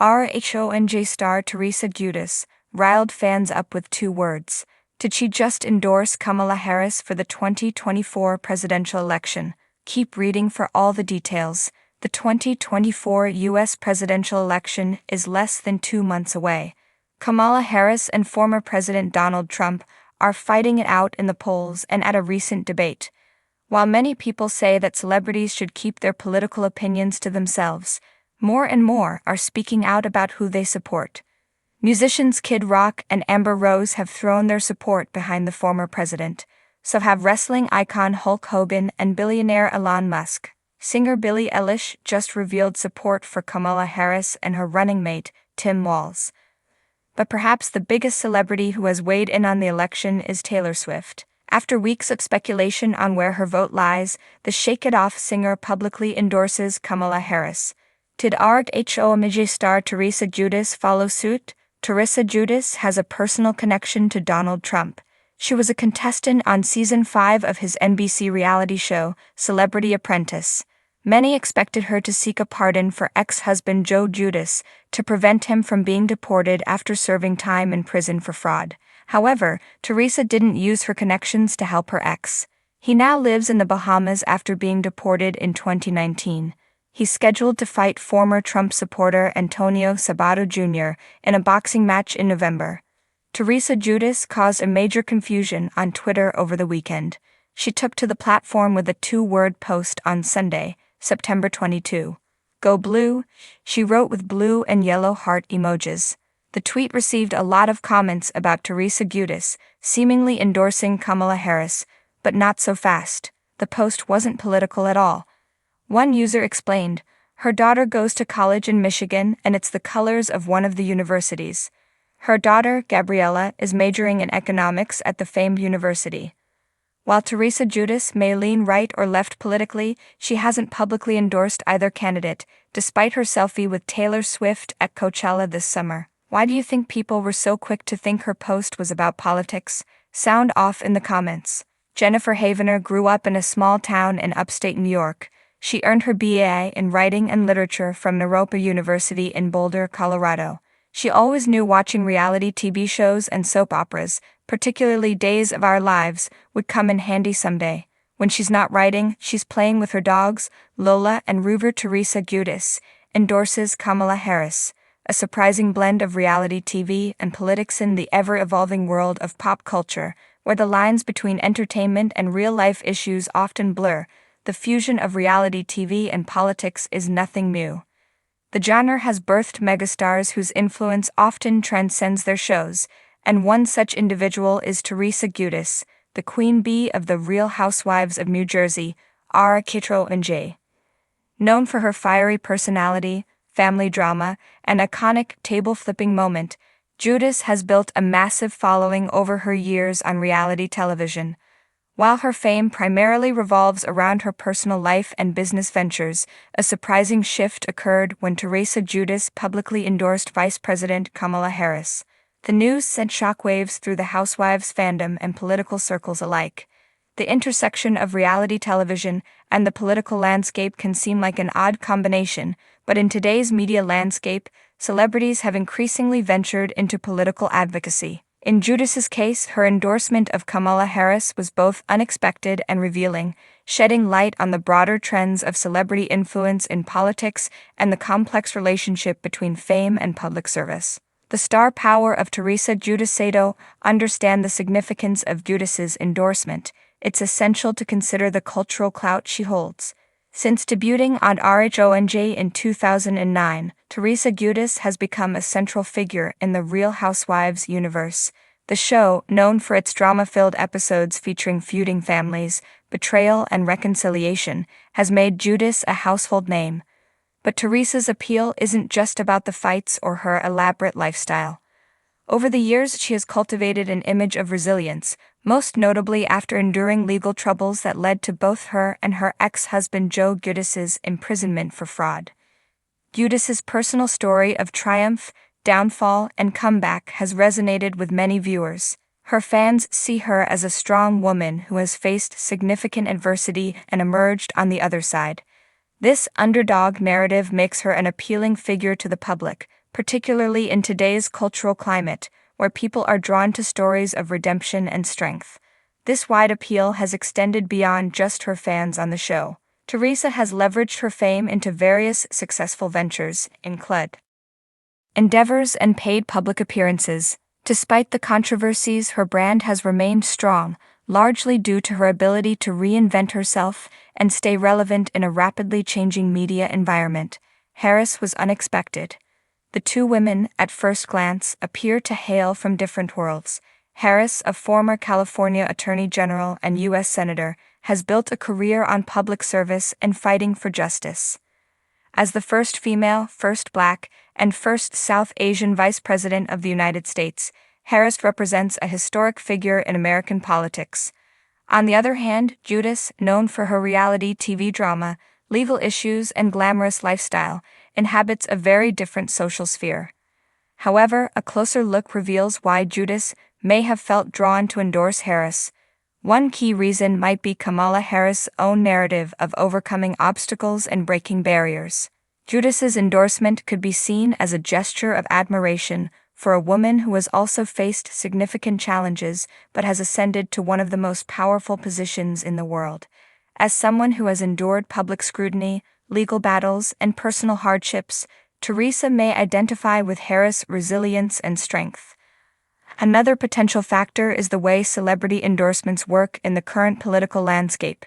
RHONJ star Teresa Giudice riled fans up with 2 words. Did she just endorse Kamala Harris for the 2024 presidential election? Keep reading for all the details. The 2024 U.S. presidential election is less than 2 months away. Kamala Harris and former President Donald Trump are fighting it out in the polls and at a recent debate. While many people say that celebrities should keep their political opinions to themselves, more and more are speaking out about who they support. Musicians Kid Rock and Amber Rose have thrown their support behind the former president. So have wrestling icon Hulk Hogan and billionaire Elon Musk. Singer Billie Eilish just revealed support for Kamala Harris and her running mate, Tim Walz. But perhaps the biggest celebrity who has weighed in on the election is Taylor Swift. After weeks of speculation on where her vote lies, the Shake It Off singer publicly endorses Kamala Harris. Did RHONJ star Teresa Giudice follow suit? Teresa Giudice has a personal connection to Donald Trump. She was a contestant on Season 5 of his NBC reality show, Celebrity Apprentice. Many expected her to seek a pardon for ex-husband Joe Giudice to prevent him from being deported after serving time in prison for fraud. However, Teresa didn't use her connections to help her ex. He now lives in the Bahamas after being deported in 2019. He's scheduled to fight former Trump supporter Antonio Sabato Jr. in a boxing match in November. Teresa Giudice caused a major confusion on Twitter over the weekend. She took to the platform with a 2-word post on Sunday, September 22. "Go blue," she wrote with blue and yellow heart emojis. The tweet received a lot of comments about Teresa Giudice, seemingly endorsing Kamala Harris, but not so fast. The post wasn't political at all. One user explained, "Her daughter goes to college in Michigan and it's the colors of one of the universities. Her daughter, Gabriella, is majoring in economics at the famed university." While Teresa Giudice may lean right or left politically, she hasn't publicly endorsed either candidate, despite her selfie with Taylor Swift at Coachella this summer. Why do you think people were so quick to think her post was about politics? Sound off in the comments. Jennifer Havener grew up in a small town in upstate New York. She earned her BA in Writing and Literature from Rhobh University in Boulder, Colorado. She always knew watching reality TV shows and soap operas, particularly Days of Our Lives, would come in handy someday. When she's not writing, she's playing with her dogs. Lola and Rover Teresa Giudice endorses Kamala Harris, a surprising blend of reality TV and politics in the ever-evolving world of pop culture, where the lines between entertainment and real-life issues often blur. The fusion of reality TV and politics is nothing new. The genre has birthed megastars whose influence often transcends their shows, and one such individual is Teresa Giudice, the queen bee of the Real Housewives of New Jersey, RHONJ. Known for her fiery personality, family drama, and iconic table-flipping moment, Giudice has built a massive following over her years on reality television. While her fame primarily revolves around her personal life and business ventures, a surprising shift occurred when Teresa Giudice publicly endorsed Vice President Kamala Harris. The news sent shockwaves through the Housewives fandom and political circles alike. The intersection of reality television and the political landscape can seem like an odd combination, but in today's media landscape, celebrities have increasingly ventured into political advocacy. In Giudice's case, her endorsement of Kamala Harris was both unexpected and revealing, shedding light on the broader trends of celebrity influence in politics and the complex relationship between fame and public service. The star power of Teresa Giudice. Understand the significance of Giudice's endorsement. It's essential to consider the cultural clout she holds. Since debuting on RHONJ in 2009, Teresa Giudice has become a central figure in the Real Housewives universe. The show, known for its drama-filled episodes featuring feuding families, betrayal, and reconciliation, has made Giudice a household name. But Teresa's appeal isn't just about the fights or her elaborate lifestyle. Over the years, she has cultivated an image of resilience, most notably after enduring legal troubles that led to both her and her ex-husband Joe Giudice's imprisonment for fraud. Giudice's personal story of triumph, downfall, and comeback has resonated with many viewers. Her fans see her as a strong woman who has faced significant adversity and emerged on the other side. This underdog narrative makes her an appealing figure to the public, particularly in today's cultural climate, where people are drawn to stories of redemption and strength. This wide appeal has extended beyond just her fans on the show. Teresa has leveraged her fame into various successful ventures, including endeavors and paid public appearances. Despite the controversies, her brand has remained strong, largely due to her ability to reinvent herself and stay relevant in a rapidly changing media environment. Harris was unexpected. The two women, at first glance, appear to hail from different worlds. Harris, a former California Attorney General and U.S. Senator, has built a career on public service and fighting for justice. As the first female, first Black, and first South Asian Vice President of the United States, Harris represents a historic figure in American politics. On the other hand, Giudice, known for her reality TV drama, legal issues, and glamorous lifestyle, inhabits a very different social sphere. However, a closer look reveals why Giudice may have felt drawn to endorse Harris. One key reason might be Kamala Harris' own narrative of overcoming obstacles and breaking barriers. Giudice's endorsement could be seen as a gesture of admiration for a woman who has also faced significant challenges but has ascended to one of the most powerful positions in the world. As someone who has endured public scrutiny, legal battles, and personal hardships, Teresa may identify with Harris' resilience and strength. Another potential factor is the way celebrity endorsements work in the current political landscape.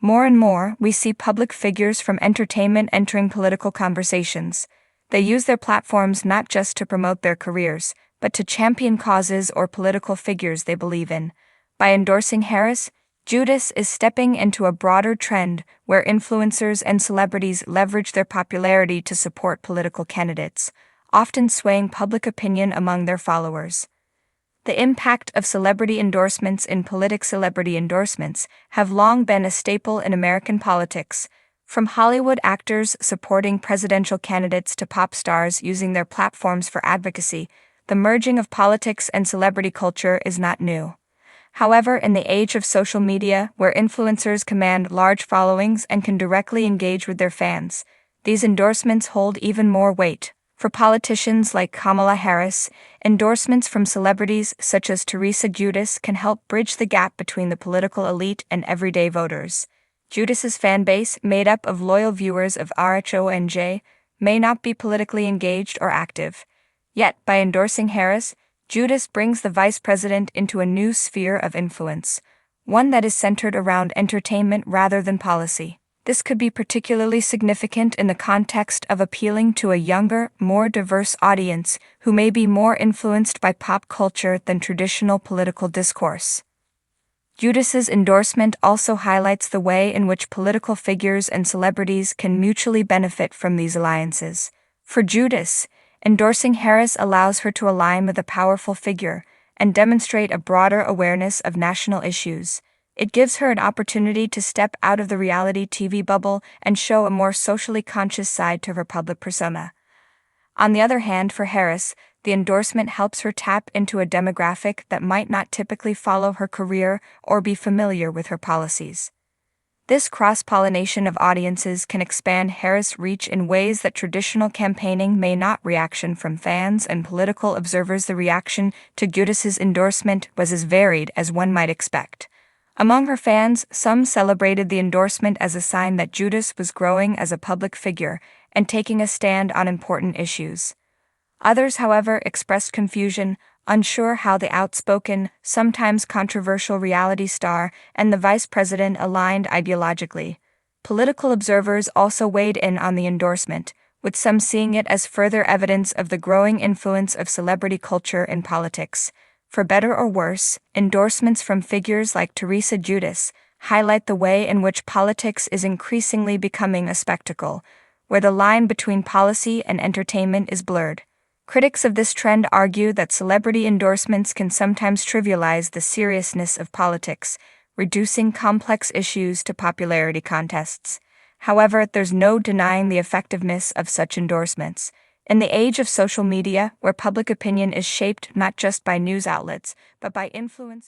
More and more, we see public figures from entertainment entering political conversations. They use their platforms not just to promote their careers, but to champion causes or political figures they believe in. By endorsing Harris, Giudice is stepping into a broader trend where influencers and celebrities leverage their popularity to support political candidates, often swaying public opinion among their followers. The impact of celebrity endorsements in politics. Celebrity endorsements have long been a staple in American politics, from Hollywood actors supporting presidential candidates to pop stars using their platforms for advocacy. The merging of politics and celebrity culture is not new. However, in the age of social media, where influencers command large followings and can directly engage with their fans, these endorsements hold even more weight. For politicians like Kamala Harris, endorsements from celebrities such as Teresa Giudice can help bridge the gap between the political elite and everyday voters. Giudice's fan base, made up of loyal viewers of RHONJ, may not be politically engaged or active. Yet, by endorsing Harris, Giudice brings the vice president into a new sphere of influence, one that is centered around entertainment rather than policy. This could be particularly significant in the context of appealing to a younger, more diverse audience who may be more influenced by pop culture than traditional political discourse. Giudice's endorsement also highlights the way in which political figures and celebrities can mutually benefit from these alliances. For Giudice, endorsing Harris allows her to align with a powerful figure and demonstrate a broader awareness of national issues. It gives her an opportunity to step out of the reality TV bubble and show a more socially conscious side to her public persona. On the other hand, for Harris, the endorsement helps her tap into a demographic that might not typically follow her career or be familiar with her policies. This cross-pollination of audiences can expand Harris' reach in ways that traditional campaigning may not. Reaction from fans and political observers. The reaction to Giudice's endorsement was as varied as one might expect. Among her fans, some celebrated the endorsement as a sign that Giudice was growing as a public figure and taking a stand on important issues. Others, however, expressed confusion, unsure how the outspoken, sometimes controversial reality star and the vice president aligned ideologically. Political observers also weighed in on the endorsement, with some seeing it as further evidence of the growing influence of celebrity culture in politics. For better or worse, endorsements from figures like Teresa Giudice highlight the way in which politics is increasingly becoming a spectacle, where the line between policy and entertainment is blurred. Critics of this trend argue that celebrity endorsements can sometimes trivialize the seriousness of politics, reducing complex issues to popularity contests. However, there's no denying the effectiveness of such endorsements. In the age of social media, where public opinion is shaped not just by news outlets, but by influencers,